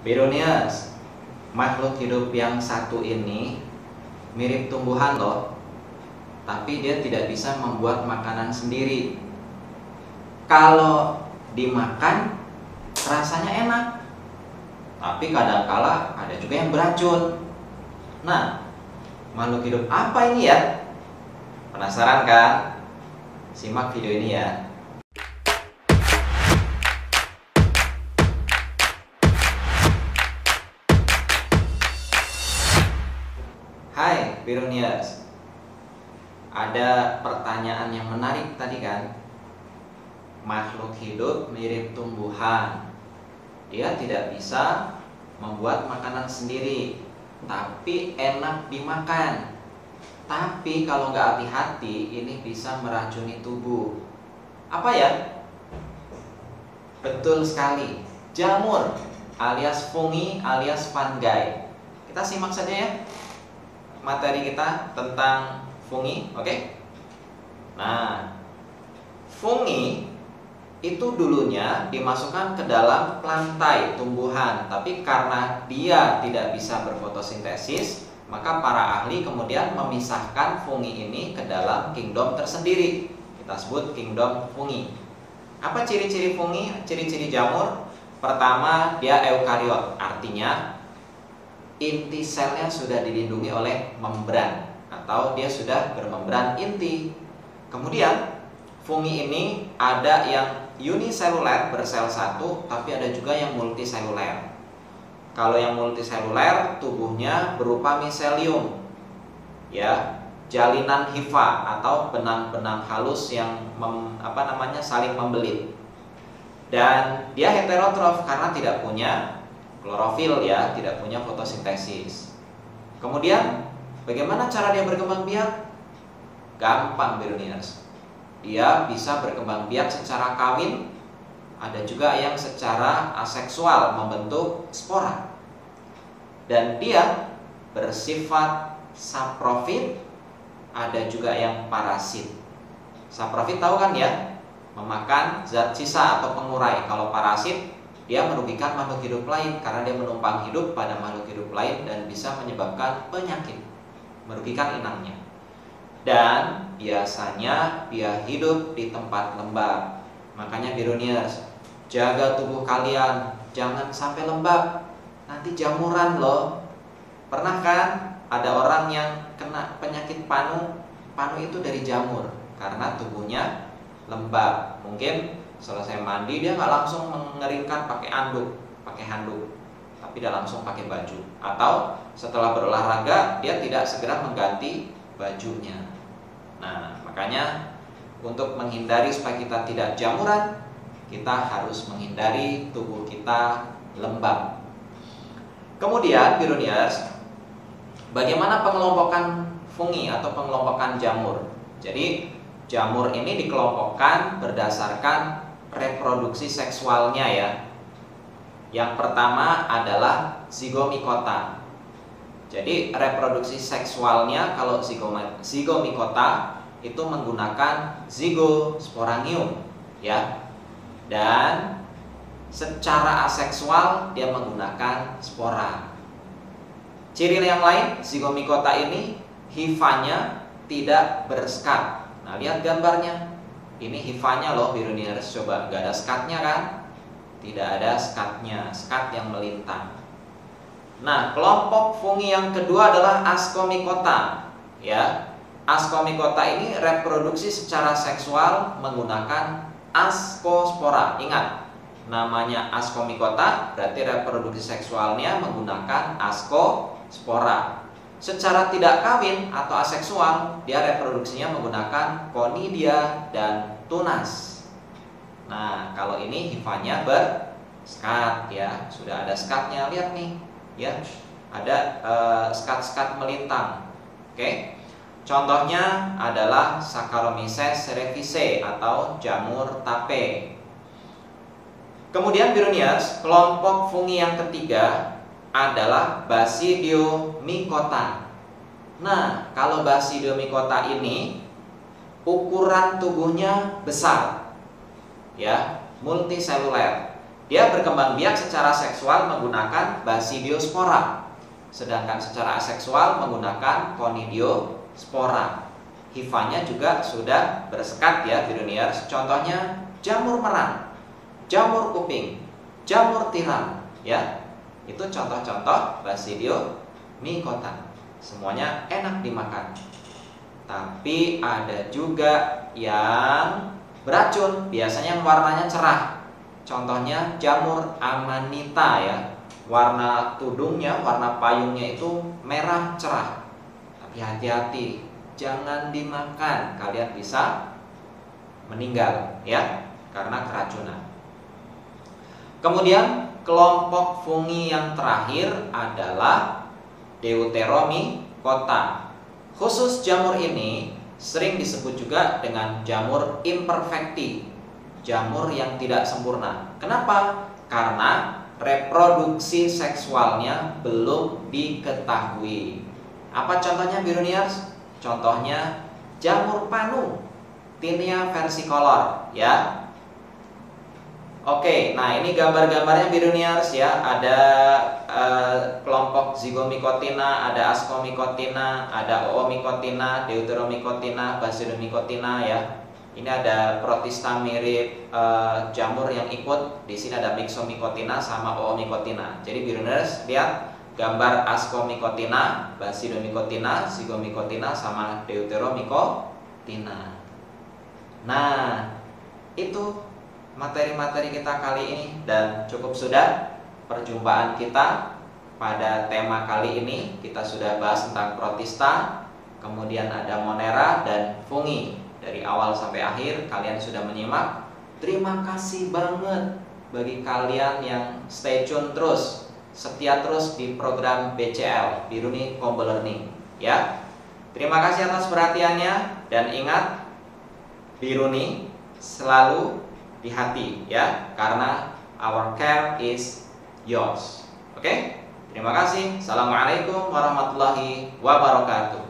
Bironius, makhluk hidup yang satu ini mirip tumbuhan loh, tapi dia tidak bisa membuat makanan sendiri. Kalau dimakan rasanya enak, tapi kadangkala ada juga yang beracun. Nah, makhluk hidup apa ini ya? Penasaran kan? Simak video ini ya. Hai Bironius, ada pertanyaan yang menarik tadi kan? Makhluk hidup mirip tumbuhan. Dia tidak bisa membuat makanan sendiri, tapi enak dimakan. Tapi kalau nggak hati-hati, ini bisa meracuni tubuh. Apa ya? Betul sekali, jamur alias fungi alias fungi. Kita simak saja ya materi kita tentang fungi, oke? Nah, fungi itu dulunya dimasukkan ke dalam plantae tumbuhan, tapi karena dia tidak bisa berfotosintesis, maka para ahli kemudian memisahkan fungi ini ke dalam kingdom tersendiri. Kita sebut kingdom fungi. Apa ciri-ciri fungi, ciri-ciri jamur? Pertama, dia eukariot, artinya inti selnya sudah dilindungi oleh membran atau dia sudah bermembran inti. Kemudian fungi ini ada yang uniseluler bersel satu, tapi ada juga yang multiseluler. Kalau yang multiseluler tubuhnya berupa miselium, ya, jalinan hifa atau benang-benang halus yang saling membelit. Dan dia heterotrof karena tidak punya klorofil, ya, tidak punya fotosintesis. Kemudian bagaimana cara dia berkembang biak? Gampang Bironius. Dia bisa berkembang biak secara kawin, ada juga yang secara aseksual membentuk spora. Dan dia bersifat saprofit, ada juga yang parasit. Saprofit tahu kan ya, memakan zat sisa atau pengurai. Kalau parasit, dia merugikan makhluk hidup lain karena dia menumpang hidup pada makhluk hidup lain dan bisa menyebabkan penyakit, merugikan inangnya. Dan biasanya dia hidup di tempat lembab. Makanya Bironius, jaga tubuh kalian, jangan sampai lembab, nanti jamuran loh. Pernah kan ada orang yang kena penyakit panu? Panu itu dari jamur karena tubuhnya lembab. Mungkin selesai mandi dia nggak langsung mengeringkan pakai handuk, tapi dia langsung pakai baju. Atau setelah berolahraga dia tidak segera mengganti bajunya. Nah, makanya untuk menghindari supaya kita tidak jamuran, kita harus menghindari tubuh kita lembab. Kemudian Bironius, bagaimana pengelompokan fungi atau pengelompokan jamur? Jadi jamur ini dikelompokkan berdasarkan reproduksi seksualnya ya. Yang pertama adalah zigomikota. Jadi reproduksi seksualnya kalau zigomikota itu menggunakan zigosporangium ya. Dan secara aseksual dia menggunakan spora. Ciri yang lain, zigomikota ini hifanya tidak berskat. Nah, lihat gambarnya. Ini hifanya loh Bironius, coba gak ada skatnya kan? Tidak ada skatnya, skat yang melintang. Nah, kelompok fungi yang kedua adalah ascomycota, ya. Ascomycota ini reproduksi secara seksual menggunakan ascospora. Ingat, namanya ascomycota berarti reproduksi seksualnya menggunakan ascospora. Secara tidak kawin atau aseksual, dia reproduksinya menggunakan conidia dan tunas. Nah, kalau ini hifanya berskat ya, sudah ada skatnya, lihat nih ya, ada skat-skat melintang. Oke. Contohnya adalah Saccharomyces cerevisiae atau jamur tape. Kemudian Bironius, kelompok fungi yang ketiga adalah Basidiomycota. Nah, kalau Basidiomycota ini ukuran tubuhnya besar, ya, multiseluler. Dia berkembang biak secara seksual menggunakan Basidiospora, sedangkan secara aseksual menggunakan Conidiospora. Hifanya juga sudah bersekat ya Biruniers. Contohnya jamur merang, jamur kuping, jamur tiram ya. Itu contoh-contoh Basidiomycota. Semuanya enak dimakan. Tapi ada juga yang beracun, biasanya yang warnanya cerah. Contohnya jamur amanita ya. Warna tudungnya, warna payungnya itu merah cerah. Tapi hati-hati, jangan dimakan. Kalian bisa meninggal ya, karena keracunan. Kemudian kelompok fungi yang terakhir adalah Deuteromycota. Khusus jamur ini sering disebut juga dengan jamur imperfecti, jamur yang tidak sempurna. Kenapa? Karena reproduksi seksualnya belum diketahui. Apa contohnya Biruniers? Contohnya jamur panu, Tinea versicolor ya. Oke, nah ini gambar-gambarnya Biruniers ya. Ada kelompok Zygomycotina, ada Ascomycotina, ada Oomycotina, Deuteromycotina, Basidiomycotina ya. Ini ada protista mirip jamur yang ikut. Di sini ada Myxomycotina sama Oomycotina. Jadi Biruniers lihat gambar Ascomycotina, Basidiomycotina, Zygomycotina sama Deuteromycotina. Nah, itu materi-materi kita kali ini, dan cukup sudah perjumpaan kita pada tema kali ini. Kita sudah bahas tentang protista, kemudian ada monera dan fungi. Dari awal sampai akhir kalian sudah menyimak. Terima kasih banget bagi kalian yang stay tune terus, setia terus di program BCL, Biruni Combo Learning ya. Terima kasih atas perhatiannya, dan ingat, Biruni selalu di hati ya, karena our care is yours. Oke? Terima kasih. Assalamualaikum warahmatullahi wabarakatuh.